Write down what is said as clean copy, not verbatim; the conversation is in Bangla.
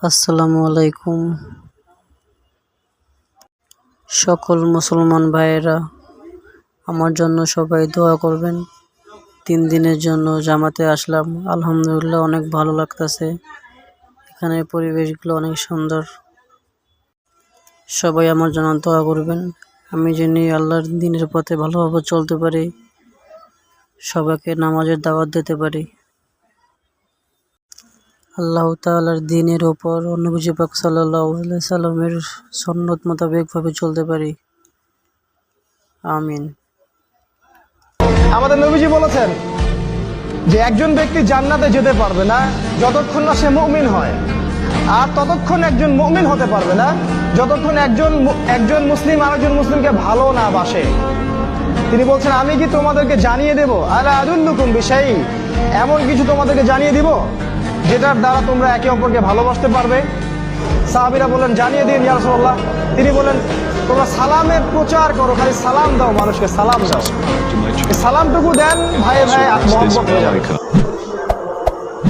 আসসালামু আলাইকুম। সকল মুসলমান ভাইয়েরা, আমার জন্য সবাই দোয়া করবেন। 3 দিনের জন্য জামাতে আসলাম, আলহামদুলিল্লাহ অনেক ভালো লাগতেছে। এখানে পরিবেশগুলো অনেক সুন্দর। সবাই আমার জন্য দোয়া করবেন, আমি যেন আল্লাহর দ্বীনের পথে ভালোভাবে চলতে পারি, সবাইকে নামাজের দাওয়াত দিতে পারি, আল্লাহ তাআলার দ্বীনের উপর নবী পাক সাল্লাল্লাহু আলাইহি সাল্লামের সুন্নত মোতাবেক ভাবে চলতে পারি। আমিন। আমাদের নবীজি বলেছেন যে একজন ব্যক্তি জান্নাতে যেতে পারবে না যতক্ষণ না সে মুমিন হয়, আর ততক্ষণ একজন মুমিন হতে পারবে না যতক্ষণ একজন মুসলিম আরেকজন মুসলিমকে ভালো না বাসে। তিনি বলছেন, আমি কি তোমাদেরকে জানিয়ে দেব, আলা আদুল্লুকুম বিশাইইন, এমন কিছু তোমাদেরকে জানিয়ে দিব যেটার দ্বারা তোমরা একে অপরকে ভালোবাসতে পারবে। সাহাবীরা বলেন, জানিয়ে দিন ইয়া রাসূলুল্লাহ। তিনি বলেন, তোমরা সালামের প্রচার করো, খালি সালাম দাও, মানুষকে সালাম দাও। সালামটুকু দেন, ভাই ভাই মহব্বত হয়ে যাবে।